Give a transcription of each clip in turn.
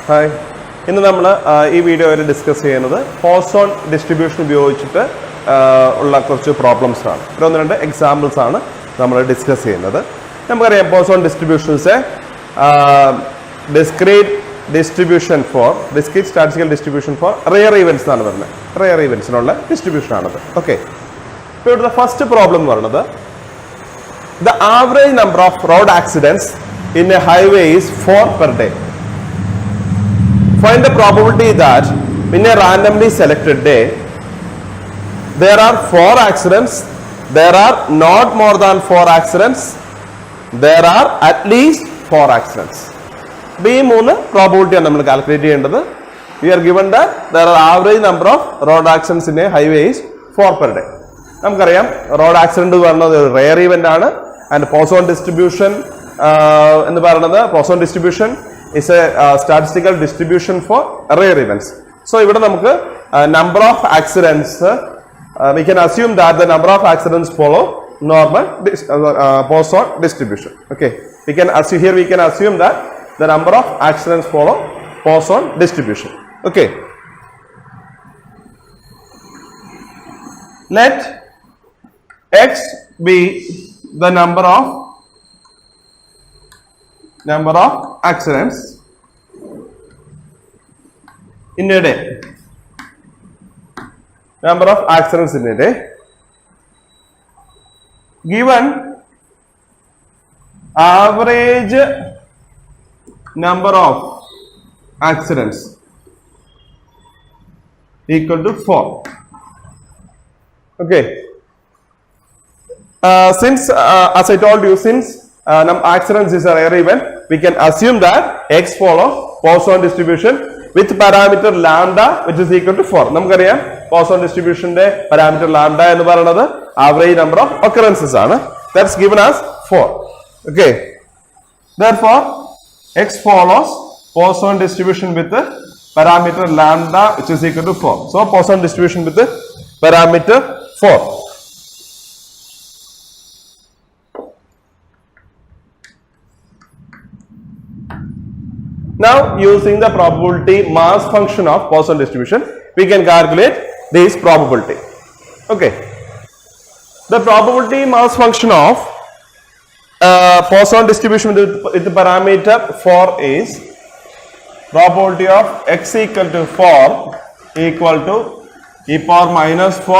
Hi. In the video, we will discuss Poisson distribution problems. Examples we will discuss. Poisson distribution is discrete distribution for discrete statistical distribution for rare events. Rare events distribution. Okay. So the first problem is the average number of road accidents in a highway is 4 per day. Find the probability that in a randomly selected day there are 4 accidents, there are not more than 4 accidents, there are at least 4 accidents. These 3 probability we calculate. We are given that there are average number of road accidents in a highway is 4 per day. Road accident is a rare event and Poisson distribution is a statistical distribution for rare events. So, here number of accidents, we can assume that the number of accidents follow normal Poisson distribution. Okay, we can assume that the number of accidents follow Poisson distribution. Okay, let X be the number of accidents in a day. Number of accidents in a day. Given average number of accidents equal to 4. Okay. Since as I told you, since accidents is a rare event, we can assume that X follow Poisson distribution with parameter lambda which is equal to 4. Namukariya Poisson distribution de parameter lambda ennu parayunnathu average number of occurrences aanu. That's given as 4. Okay. Therefore, X follows Poisson distribution with the parameter lambda which is equal to 4. So, Poisson distribution with the parameter 4. Now, using the probability mass function of Poisson distribution, we can calculate this probability. Okay. The probability mass function of Poisson distribution with the parameter 4 is probability of X equal to 4 equal to e power minus 4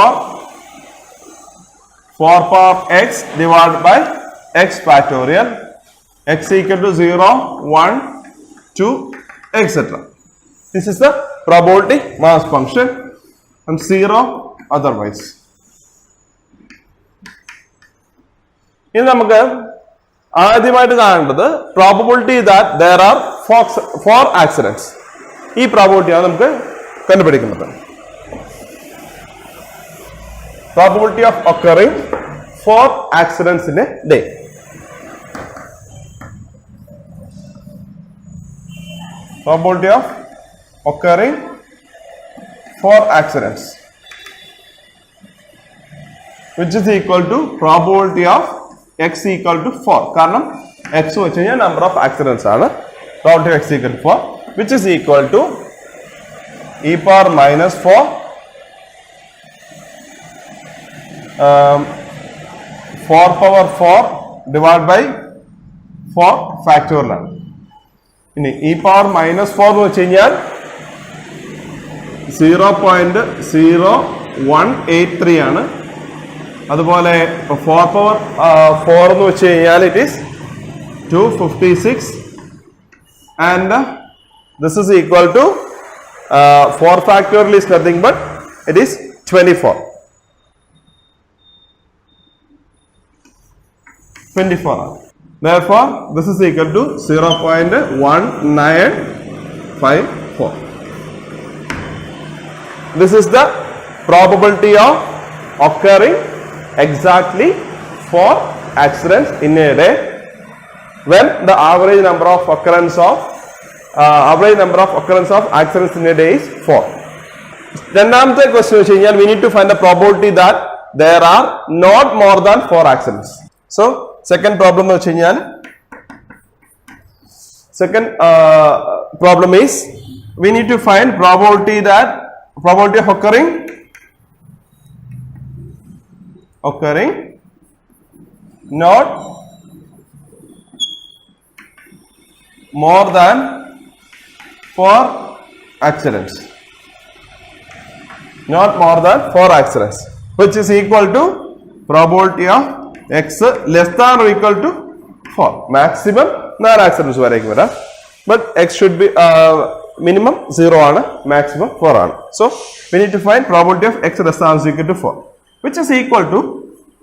power x divided by x factorial, x equal to 0, 1, 2, etc. This is the probability mass function and 0 otherwise. In the probability that there are 4 accidents. This probability is probability of occurring 4 accidents in a day. Probability of occurring 4 accidents, which is equal to probability of X equal to 4. Karanam X is the number of accidents. Probability of X equal to 4, which is equal to e power minus 4 power 4 divided by 4 factorial. E power minus 4 is 0.0183. That's 4 power 4 it is 256, and this is equal to 4 factorial is nothing but it is 24. 24. Therefore, this is equal to 0.1954. This is the probability of occurring exactly 4 accidents in a day when the average number of occurrence of accidents in a day is 4. രണ്ടാമത്തെ question വെച്ച് കഴിഞ്ഞാൽ we need to find the probability that there are not more than 4 accidents. So second problem വെച്ച് കഴിഞ്ഞാൽ second problem is we need to find probability of occurring not more than 4 accidents. Not more than 4 accidents, which is equal to probability of x less than or equal to 4. Maximum 4 accidents varayikkum vara, but x should be minimum 0 aanu, maximum 4 aanu. So we need to find probability of x less than or equal to 4, which is equal to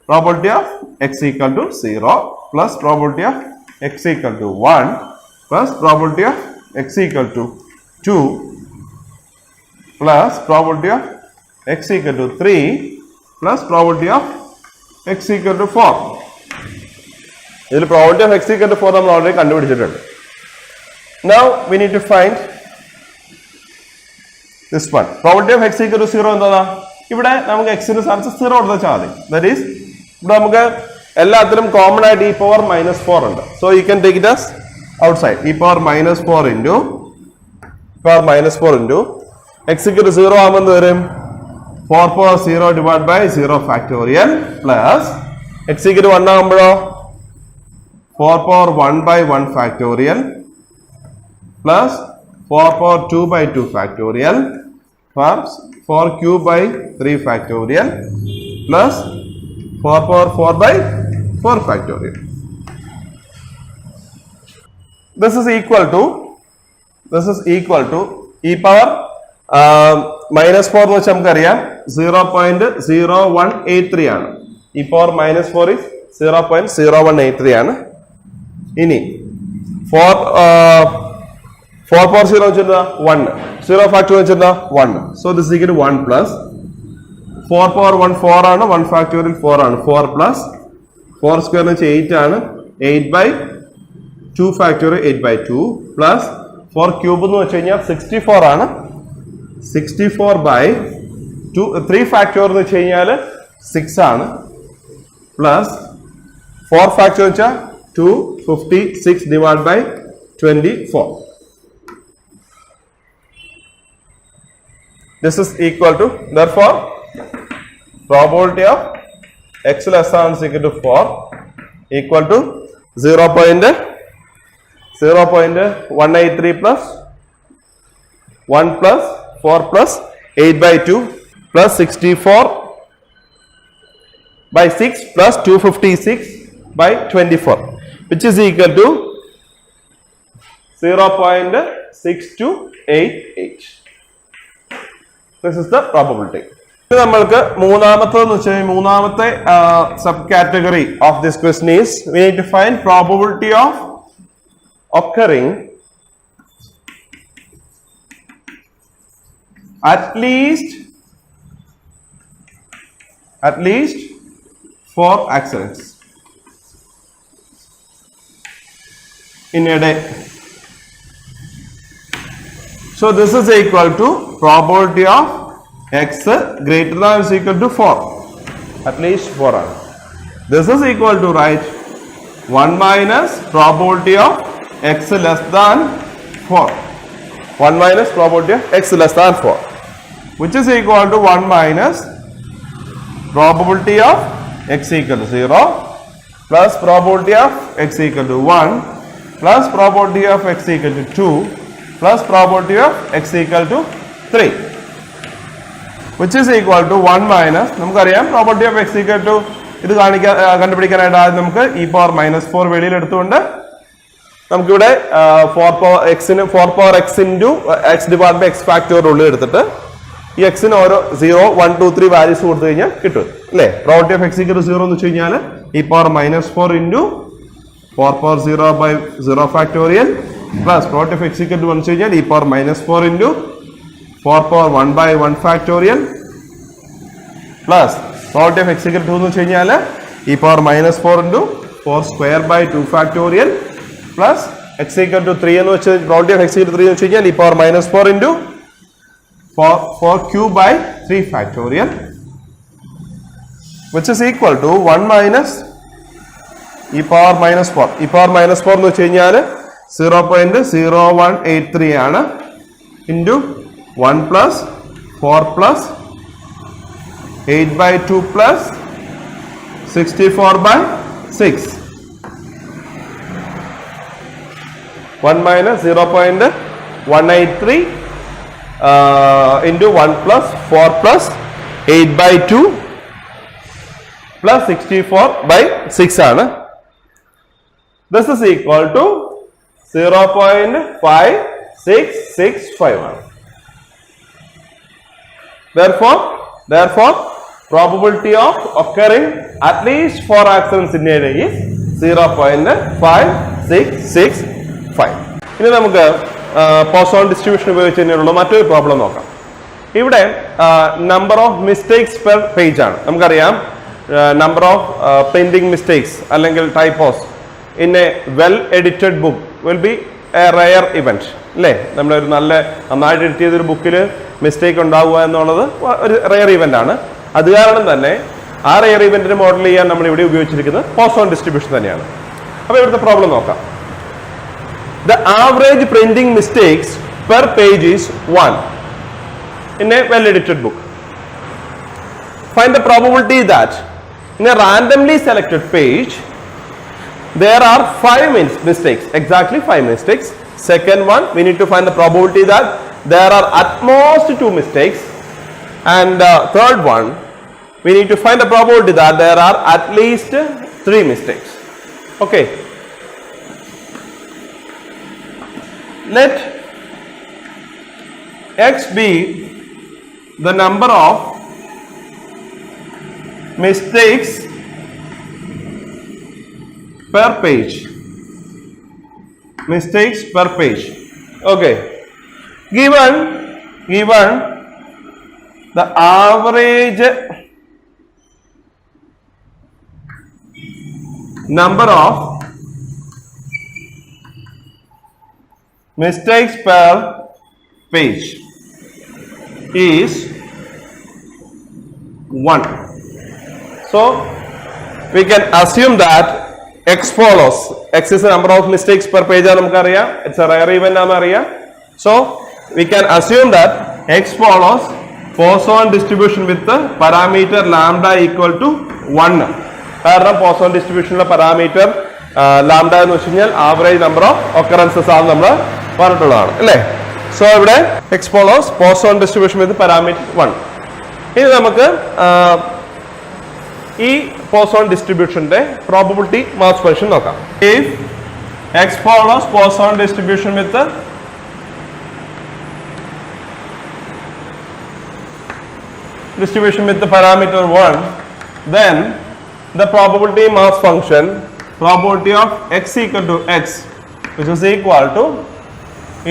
probability of x equal to 0 plus probability of x equal to 1 plus probability of x equal to 2 plus probability of x equal to 3 plus probability of x equal to 4. This probability of x equal to 4 we already kandupidicchittundu. Now we need to find this one. Probability of x equal to 0 endana? Ivide namukku x inu സ്ഥാനത്ത് 0 കൊടുത്താൽ മതി. That is, ഇവിടെ നമുക്ക് എല്ലാത്തിലും common ആയിട്ട് e power minus 4 ഉണ്ട്. So you can take it as outside. e power minus 4 into x equal to 0 ആകുമ്പോൾ എന്ത് വരും? 4 power 0 divided by 0 factorial plus x equal to 1 ആകുമ്പോഴോ 4 power 1 by 1 factorial plus 4 power 2 by 2 factorial plus 4 cube by 3 factorial plus 4 power 4 by 4 factorial. This is equal to e power minus 4 എന്ന് വെച്ചാൽ നമുക്കറിയാം 0.0183 ആണ്. e power minus 4 is 0.0183 ആണ്. ഇനി 4 power 0 വെച്ചിരുന്ന 1, 0 factorial വെച്ചിരുന്ന 1. So this is equal to 1 plus 4 power 1 4 ആണ്, 1 factorial 4 ആണ്. 4 plus 4 square എന്ന് വെച്ചാൽ 8 ആണ്, 8 by 2 factorial 8 by 2 plus 4 cube എന്ന് വെച്ച് കഴിഞ്ഞാൽ 64 ആണ്, 64 by 3 factorial എന്ന് വെച്ച് കഴിഞ്ഞാൽ 6 ആണ് plus 4 factorial വെച്ചാൽ 256 divided by 24. This is equal to, therefore, probability of x less than or equal to 4 equal to 0.183 plus 1 plus 4 plus 8 by 2 plus 64 by 6 plus 256 by 24, which is equal to 0.6288. This is the probability. നമ്മൾക്ക് മൂന്നാമത്തെ sub category of this question is we need to find probability of occurring at least 4 accidents in a day. So this is equal to probability of x greater than or equal to 4, at least 4 ആണ്. This is equal to, right, 1 minus probability of x less than 4, 1 minus probability of x less than 4, which is equal to 1 minus probability of x equal to 0 plus probability of x equal to 1 plus probability of x equal to 2 plus probability of x equal to 3, which is equal to 1 minus, നമുക്കറിയാം probability of x equal to, ഇത് കണ്ടുപിടിക്കാനായിട്ട് ആദ്യം നമുക്ക് e power minus 4 വെളിയിൽ എടുത്തുകൊണ്ട് നമുക്കിവിടെ 4 power x into x divided by x factor ഉള്ളിൽ എടുത്തിട്ട് ഈ x ന് ഓരോ 0 1 2 3 വാല്യൂസ് കൊടുത്തു കഴിഞ്ഞാൽ കിട്ടും അല്ലേ. probability of x equal to 0 എന്ന് വെച്ച് കഴിഞ്ഞാൽ e power minus 4 into 4 power 0 by 0 factorial plus probability of x equal to 1 വെച്ച് കഴിഞ്ഞാൽ e power minus 4 into 4 power 1 by 1 factorial plus probability of x equal to 2 എന്ന് വെച്ച് കഴിഞ്ഞാൽ e power minus 4 into 4 square by 2 factorial plus x equal to 3 എന്ന് വെച്ച് probability of x equal to 3 എന്ന് വെച്ച് കഴിഞ്ഞാൽ e power minus 4 into 4 cube by 3 factorial, which is equal to 1 minus e power minus 4. e power minus 4 എന്ന് വെച്ച് കഴിഞ്ഞാൽ 0.0183 ആണ് into 1 plus 4 plus 8 by 2 plus 64 by 6. 1 minus 0.183 into 1 plus 4 plus 8 by 2 plus 64 by 6 ആണ്. This is equal to 0.5665 ആണ്. Therefore, probability of occurring at least 4 accidents in a day is 0.5665. ഇനി നമുക്ക് Poisson distribution ഉപയോഗിച്ച് തന്നെയുള്ള മറ്റൊരു പ്രോബ്ലം നോക്കാം. ഇവിടെ number of mistakes per page ആണ്. നമുക്കറിയാം നമ്പർ ഓഫ് പ്രിന്റിംഗ് മിസ്റ്റേക്സ് അല്ലെങ്കിൽ typos in a well edited book will be a rare event അല്ലേ? നമ്മളൊരു നന്നായിട്ട് എഡിറ്റ് ചെയ്തൊരു ബുക്കിൽ മിസ്റ്റേക്ക് ഉണ്ടാവുക എന്നുള്ളത് ഒരു റയർ ഇവന്റ് ആണ്. അത് കാരണം തന്നെ ആ റയർ ഇവന്റിനെ മോഡൽ ചെയ്യാൻ നമ്മൾ ഇവിടെ ഉപയോഗിച്ചിരിക്കുന്നത് പോസോൺ ഡിസ്ട്രിബ്യൂഷൻ തന്നെയാണ്. അപ്പൊ ഇവിടുത്തെ പ്രോബ്ലം നോക്കാം. The average printing mistakes per page is 1 in a well edited book. Find the probability that in a randomly selected page there are 5 mistakes, exactly 5 mistakes. Second one, we need to find the probability that there are at most 2 mistakes, and third one, we need to find the probability that there are at least 3 mistakes. Okay, let x be the number of mistakes per page. Mistakes per page. Okay, given the average number of mistakes per page is 1. So we can assume that x follows. X is the number of mistakes per page. It's a rare event. So we can assume that x follows Poisson distribution with the parameter lambda equal to 1. കാരണം Poisson distribution parameter lambda എന്ന് വെച്ച് കഴിഞ്ഞാൽ average number of occurrences ആണ് നമ്മൾ പറഞ്ഞിട്ടുള്ളതാണ് അല്ലേ? So ഇവിടെ x follows Poisson distribution with parameter 1. ഇനി നമുക്ക് ഈ Poisson distributionന്റെ probability mass function നോക്കാം. If x follows Poisson distribution with the parameter 1, then the probability mass function, probability of x equal to x, which is equal to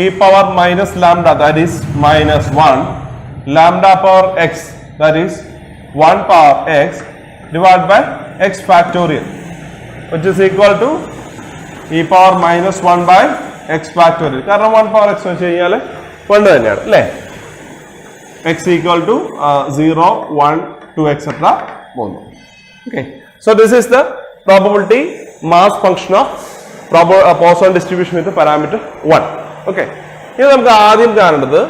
e power minus lambda, that is minus 1, lambda power x, that is 1 power x, divided by x factorial, which is equal to e power minus 1 by x factorial. കാരണം 1 power x വെച്ച് കഴിഞ്ഞാൽ 1 തന്നെയാണ് അല്ലേ? x equal to 0, 1, 2, etc. പോകുന്നു. Okay, so this is the probability mass function of Poisson distribution with the parameter 1. Okay, ഇനി നമുക്ക് ആദ്യം കാണേണ്ടത്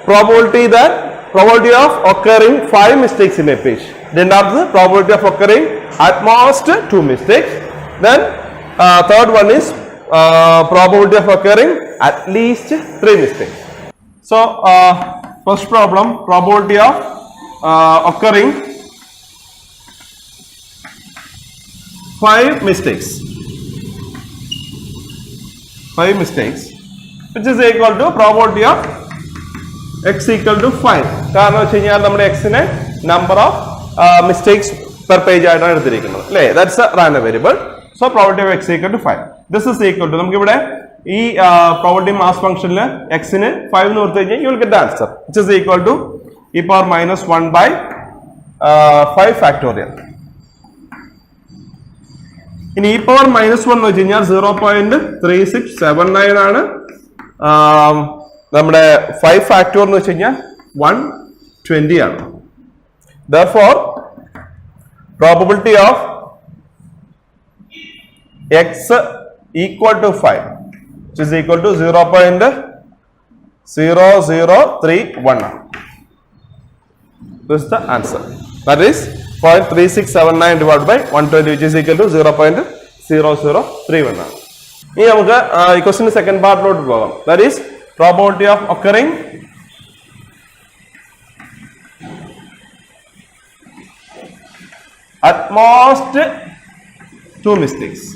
probability of occurring 5 mistakes in a page. രണ്ടാമത് probability of occurring at most 2 mistakes. Then third one is probability of occurring at least 3 mistakes. So first problem, probability of occurring 5 mistakes, which is equal to probability of x equal to 5. കാരണം വെച്ച് കഴിഞ്ഞാൽ നമ്മുടെ x നെ number of mistakes per page ആയിട്ടാണ് എടുത്തിരിക്കുന്നത് അല്ലേ? That's a random variable. So probability of x equal to 5. This is equal to, നമുക്ക് ഇവിടെ ഈ probability mass functionൽ x ന് 5 എന്ന് കൊടുത്തു കഴിഞ്ഞാൽ you will get the answer, which is equal to e power minus 1 by 5 factorial. ഇനി e power minus 1 എന്ന് വെച്ച് കഴിഞ്ഞാൽ 0.3679 ആണ്. നമ്മുടെ 5 factor എന്ന് വെച്ച് കഴിഞ്ഞാൽ 120 ആണ്. Therefore probability of x equal to 5. which is equal to 0.0031. This is the answer. That is 0.3679 divided by 120, which is equal to 0.0031. Now we will question the second part. That is probability of occurring at most 2 mistakes.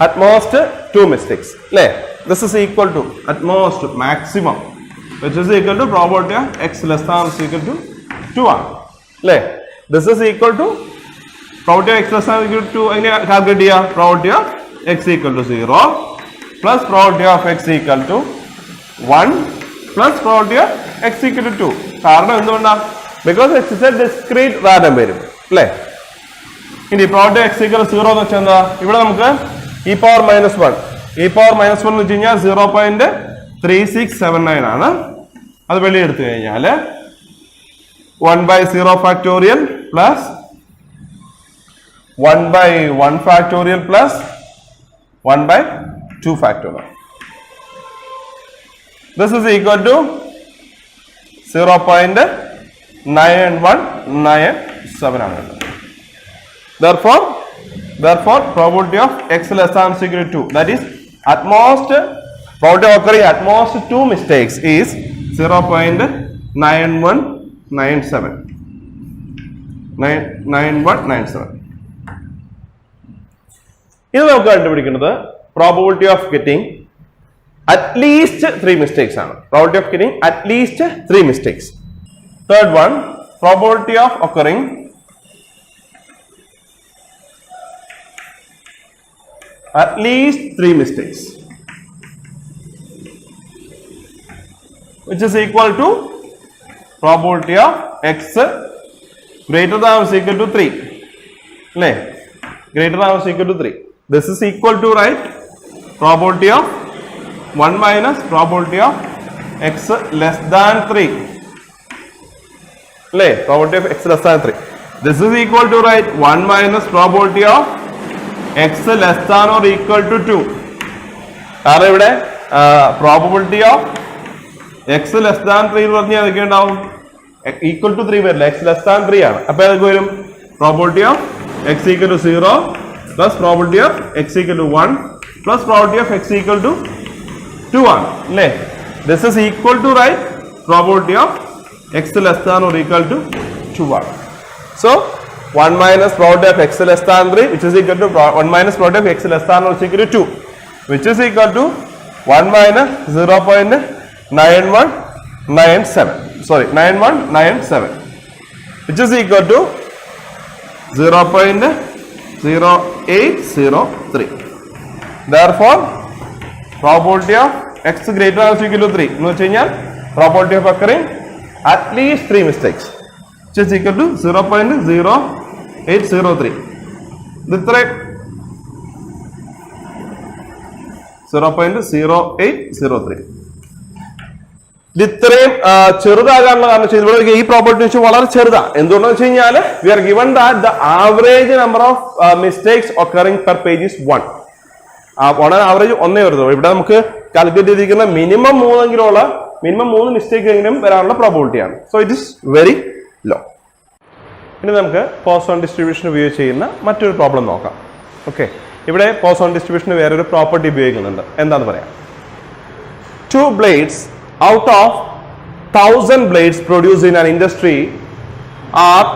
At most 2 mistakes. This is equal to at most maximum, which is equal to probability of x less than or equal to 2. This is equal to probability of x less than or equal to calculate probability of x equal to 0 plus probability of x equal to 1 plus probability of x equal to 2. Because x is a discrete random variable. In the probability x equal to 0, e power minus 1. E power minus 1 is 0.3679. That's 1 by 0 factorial plus 1 by 1 factorial plus 1 by 2 factorial. This is equal to 0.9197. Therefore, probability of x less than or equal to 2, that is at most probability of occurring at most 2 mistakes is 0.9197. 9197. This is the probability of getting at least 3 mistakes. Probability of getting at least 3 mistakes. Third one, probability of occurring at least 3 mistakes, which is equal to probability of x greater than or equal to 3. Greater than or equal to 3. This is equal to, right, probability of 1 minus probability of x less than 3. Probability of x less than 3. This is equal to, right, 1 minus probability of x less than or equal to 2. Probability of x less than 3 equal to 3 x less than 3 probability of x equal to 0 plus probability of x equal to 1 plus probability of x equal to 2. This is equal to, right, probability of x less than or equal to 2. So 1 minus probability of x less than 3, which is equal to 1 minus probability of x less than or equal to 2, which is equal to 1 minus 0.9197. Sorry, 9197, which is equal to 0.0803. Therefore, probability of x greater than or equal to 3, probability of occurring at least 3 mistakes, which is equal to 0.0803. This 0.0803. ഇത്രയും ചെറുതാകാനുള്ള കാരണം ഇവിടെ ഈ property വെച്ച് വളരെ ചെറുതാ. എന്തുകൊണ്ടെന്ന് വെച്ച് കഴിഞ്ഞാൽ we are given that the average number of mistakes occurring per page is 1. Average 1 വരുന്നുള്ളൂ. ഇവിടെ നമുക്ക് കാൽക്കുലേറ്റ് ചെയ്തിരിക്കുന്ന മിനിമം 3 മിസ്റ്റേക്ക് എങ്കിലും വരാനുള്ള പ്രോബിലിറ്റിയാണ്. So it is very low. ഇനി നമുക്ക് പോസ്സോൺ ഡിസ്ട്രിബ്യൂഷൻ ഉപയോഗിച്ച് ചെയ്യുന്ന മറ്റൊരു പ്രോബ്ലം നോക്കാം. ഓക്കെ, ഇവിടെ പോസ്സോൺ ഡിസ്ട്രിബ്യൂഷന് വേറൊരു പ്രോപ്പർട്ടി ഉപയോഗിക്കുന്നുണ്ട്. എന്താന്ന് പറയാം. 2 blades out of 1000 blades produced in an industry are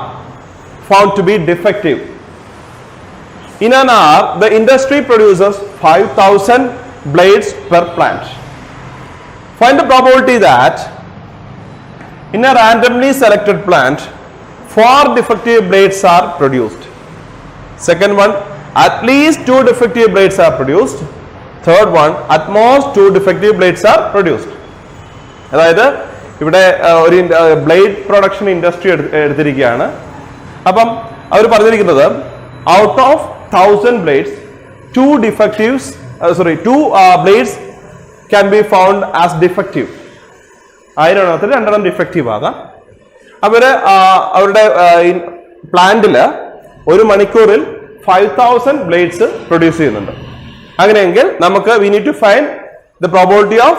found to be defective. In an hour, the industry produces 5000 blades per plant. Find the probability that in a randomly selected plant 4 defective blades are produced. Second one, at least 2 defective blades are produced. Third one, at most 2 defective blades are produced. അതായത് ഇവിടെ ഒരു blade production industry എടുത്തിരിക്കുകയാണ്. അപ്പം അവർ പറഞ്ഞിരിക്കുന്നത് out of 1000 blades 2 blades can be found as defective. 1000 എണ്ണത്തിൽ 2 എണ്ണം defective ആകാം. അവരുടെ പ്ലാന്റിൽ 1 മണിക്കൂറിൽ 5000 ബ്ലേഡ്സ് പ്രൊഡ്യൂസ് ചെയ്യുന്നുണ്ട്. അങ്ങനെയെങ്കിൽ നമുക്ക് we need to find the probability of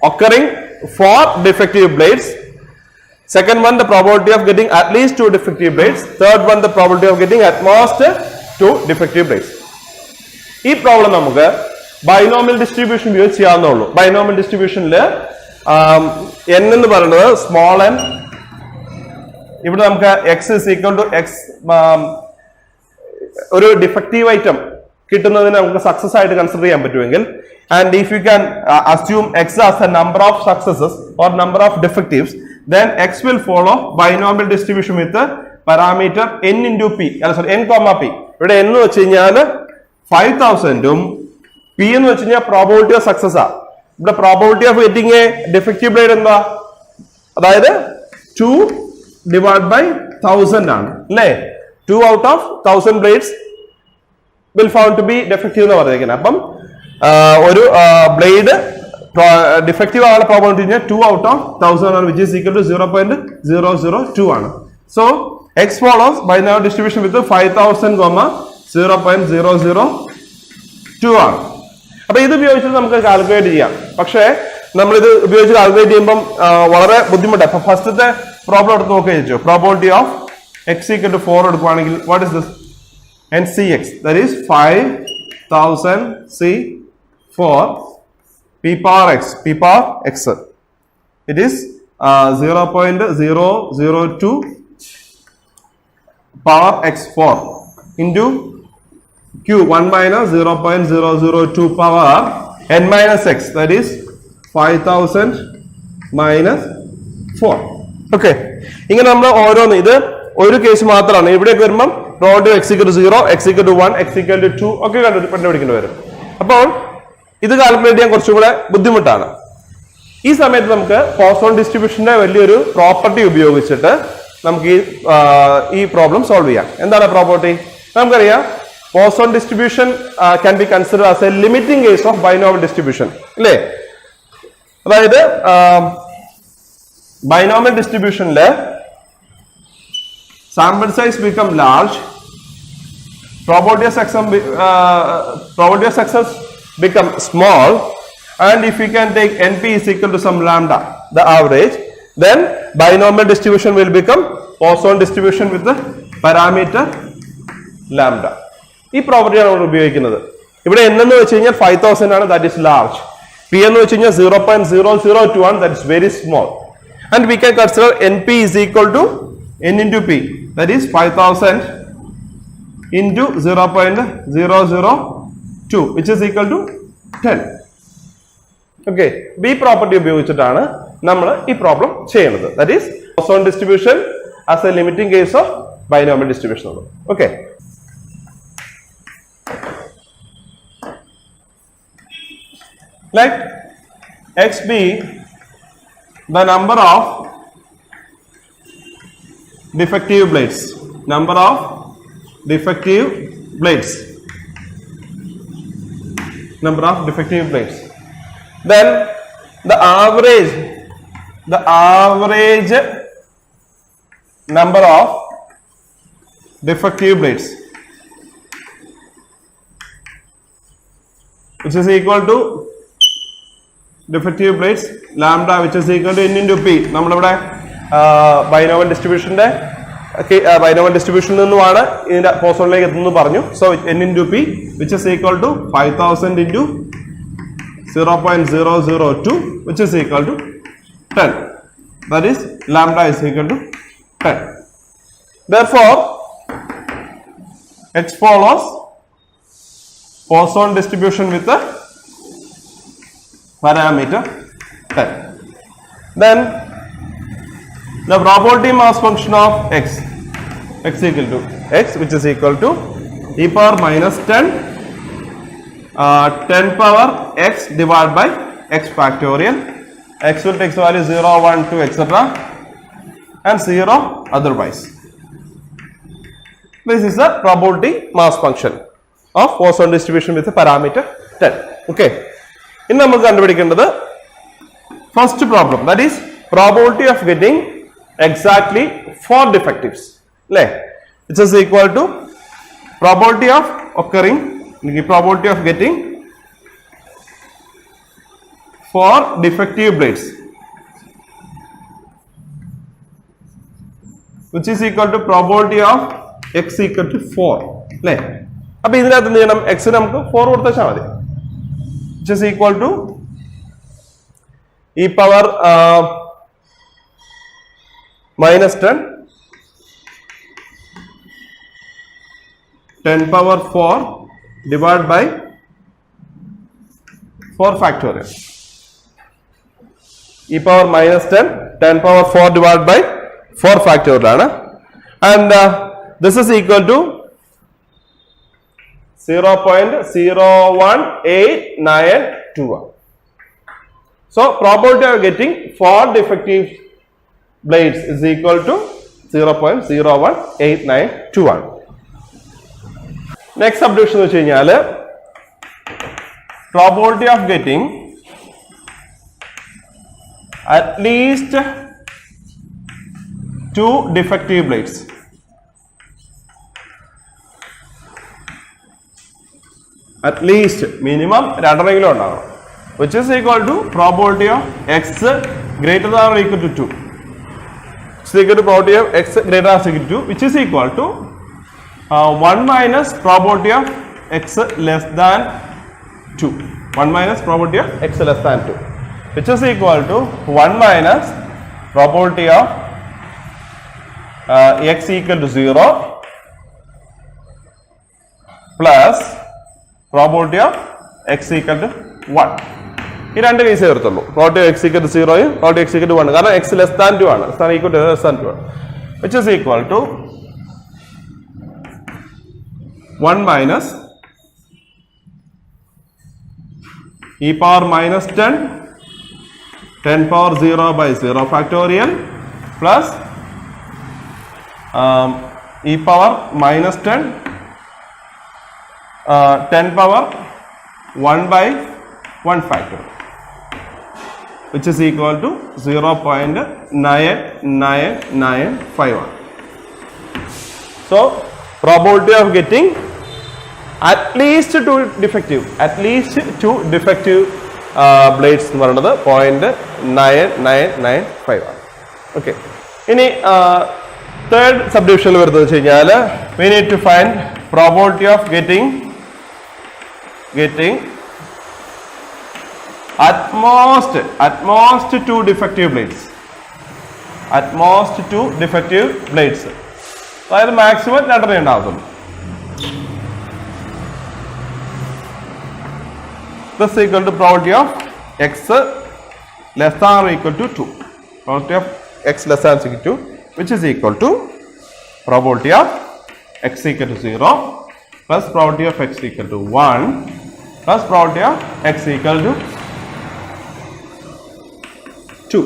occurring 4 defective blades. Second one, the probability of getting at least 2 defective blades. Third one, the probability of getting at most 2 defective blades. ഈ problem നമുക്ക് binomial distribution ഉപയോഗിച്ച് ചെയ്യാവുന്നുള്ളൂ. Binomial ഡിസ്ട്രിബ്യൂഷനിൽ n എന്ന് പറയുന്നത് small n, ഇവിടെ നമുക്ക് x is equal to x, ഒരു defective item കിട്ടുന്നതിന് നമുക്ക് സക്സസ് ആയിട്ട് കൺസിഡർ ചെയ്യാൻ പറ്റുമെങ്കിൽ, and if you can assume x as a number of successes or number of defectives, then x will follow binomial distribution with the parameter n into p, n comma p. ഇവിടെ n എന്ന് വെച്ച് കഴിഞ്ഞാൽ 5000 p എന്ന് വെച്ച് കഴിഞ്ഞാൽ probability of success ആ. ഇവിടെ probability of getting A defective blade എന്താ, അതായത് 2 divided by 1000 ആണ് അല്ലേ. 2 out of 1000 blades will found to be defective എന്ന് പറഞ്ഞിരിക്കുന്നത്. അപ്പം ഒരു ബ്ലേഡ് ഡിഫക്റ്റീവ് ആവാനുള്ള പ്രോബബിലിറ്റി 2 out of 1000 ആണ്, which is equal to 0.002 ആണ്. So x follows binary distribution with 5000, 0.002 ആണ്. അപ്പൊ ഇത് ഉപയോഗിച്ചിട്ട് നമുക്ക് കാൽക്കുലേറ്റ് ചെയ്യാം. പക്ഷേ നമ്മൾ ഇത് ഉപയോഗിച്ച് കാൽക്കുലേറ്റ് ചെയ്യുമ്പോൾ വളരെ ബുദ്ധിമുട്ടാണ്. അപ്പൊ ഫസ്റ്റത്തെ പ്രോബ്ലം എടുത്ത് നോക്കിയോ, probability of x equal to 4 എടുക്കുകയാണെങ്കിൽ what is this, NCX, that is 5000 C 4 p power x, p power x. It is 0.002 power x4 into q 1 minus 0.002 power n minus x, that is 5000 minus 4. Okay, ഇങ്ങനെ നമ്മൾ ഓരോന്ന്, ഇത് ഒരു case മാത്രമാണ്. ഇവിടേക്ക് വരുമ്പം road x equal to 0, x equal to 1, x equal to 2 ഒക്കെ കണ്ടുപിടിക്കേണ്ടി വരും. അപ്പോൾ ഇത് കാൽക്കുലേറ്റ് ചെയ്യാൻ കുറച്ചുകൂടെ ബുദ്ധിമുട്ടാണ്. ഈ സമയത്ത് നമുക്ക് പോസോൺ ഡിസ്ട്രിബ്യൂഷന്റെ വലിയൊരു പ്രോപ്പർട്ടി ഉപയോഗിച്ചിട്ട് നമുക്ക് ഈ പ്രോബ്ലം സോൾവ് ചെയ്യാം. എന്താണ് പ്രോപ്പർട്ടി? നമുക്കറിയാം Poisson distribution can be consider as A limiting case of binomial distribution അല്ലേ. അതായത് binomial ഡിസ്ട്രിബ്യൂഷനില് sample size become large, probability of success become small, and if we can take np is equal to some lambda, the average, then binomial distribution will become Poisson distribution with the parameter lambda. ഈ പ്രോപ്പർട്ടിയാണ് നമ്മൾ ഉപയോഗിക്കുന്നത്. ഇവിടെ n എന്ന് വെച്ച് കഴിഞ്ഞാൽ 5000 ആണ്, that is large. p എന്ന് വെച്ച് കഴിഞ്ഞാൽ 0.002 ആണ്, that is very small. And we can consider np is equal to n into p, that is 5000 into 0.002, which is equal to 10. Okay, b property ഉപയോഗിച്ചിട്ടാണ് നമ്മൾ ഈ പ്രോബ്ലം ചെയ്യുന്നത്. That is Poisson distribution as a limiting case of binomial distribution. Okay. Let x be the number of defective blades, number of defective blades, number of defective blades. Then the average number of defective blades, which is equal to defective blades lambda, which is equal to n into p. നമ്മളിവിടെ binomial ഡിസ്ട്രിബ്യൂഷന്റെ binomial ഡിസ്ട്രിബ്യൂഷനിൽ നിന്നുമാണ് ഇതിന്റെ പോസോണിലേക്ക് എത്തുന്നു പറഞ്ഞു. So n into p, which is equal to 5000 into 0.002, which is equal to 10. That is lambda is equal to 10. Therefore x follows Poisson distribution with the parameter 10. Then the probability mass function of x equal to x, which is equal to e power minus 10 10 power x divided by x factorial. X will take value 0, 1, 2, etc. and 0 otherwise. This is the probability mass function of Poisson distribution with the parameter 10. Okay. ഇനി നമുക്ക് കണ്ടുപിടിക്കേണ്ടത് first problem, that is probability of getting exactly 4 defectives, അല്ലേ, which is equal to probability of occurring, probability of getting 4 defective blades, which is equal to probability of x equal to 4. അല്ലേ? അപ്പൊ ഇതിനകത്ത് എന്ത് ചെയ്യണം? x നമുക്ക് 4 കൊടുത്താൽ മതി, which is equal to e power minus 10 power 4 divided by 4 factorial. E power minus 10 power 4 divided by 4 factorial ആണ്. And this is equal to 0.01891. So probability of getting 4 defective blades is equal to 0.01891. Next subdivision വെച്ച് കഴിഞ്ഞാൽ probability of getting at least 2 defective blades. At least minimum 2 ഉണ്ടാകണം, which is equal to probability of x greater than or equal to 2. It's equal to probability of x greater than or equal to 2, which is equal to 1 minus probability of x less than 2. 1 minus probability of x less than 2, which is equal to 1 minus probability of x equal to 0 plus probability of x equal to 1. ഈ രണ്ട് കേസേ വരത്തുള്ളൂ. Probability of x equal to 0 probability x equal to 1, കാരണം x less than 2 ആണ്, equal to less than 2 ആണ്, which is equal to 1 minus e power minus 10 power 0 by 0 factorial plus e power minus 10 power 1 by 1 factorial, which is equal to 0.9991. So probability of getting at least 2 defective blades എന്ന് പറയുന്നത് 0.9995 ആണ്. Okay, ഇനി third സബ്ഡിവിഷനിൽ വരുന്നത് വെച്ച് കഴിഞ്ഞാൽ we need to find probability of getting at most 2 defective blades. At most 2 defective blades. അതായത് maximum 2 ഉണ്ടാകുന്നു. This is equal to probability of x less than or equal to 2. Probability of x less than or equal to 2, which is equal to probability of x equal to 0 plus probability of x equal to 1 plus probability of x equal to 2,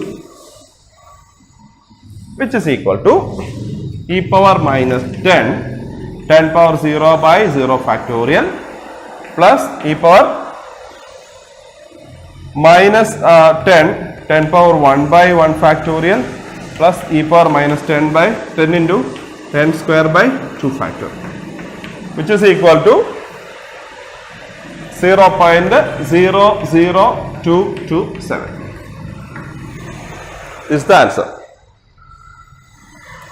which is equal to e power minus 10 power 0 by 0 factorial plus e power minus 10 power 1 by 1 factorial plus e power minus 10 into 10 square by 2 factorial, which is equal to 0.00227. Is the answer.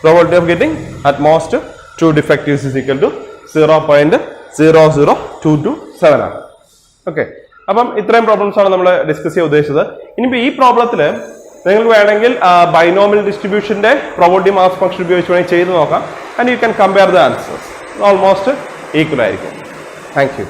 Probability of getting at most 2 defectives is equal to 0.00227 ആണ്. Okay, അപ്പം ഇത്രയും problems ആണ് നമ്മൾ discuss ചെയ്യാൻ ഉദ്ദേശിച്ചത്. ഇനിയിപ്പോൾ ഈ പ്രോബ്ലത്തിൽ നിങ്ങൾക്ക് വേണമെങ്കിൽ ബൈനോമിയൽ ഡിസ്ട്രിബ്യൂഷന്റെ പ്രോബബിലിറ്റി മാസ് ഫംഗ്ഷൻ ഉപയോഗിച്ച് വേണമെങ്കിൽ ചെയ്ത് നോക്കാം. And you can compare the answers, almost equal ആയിരിക്കും. Thank U.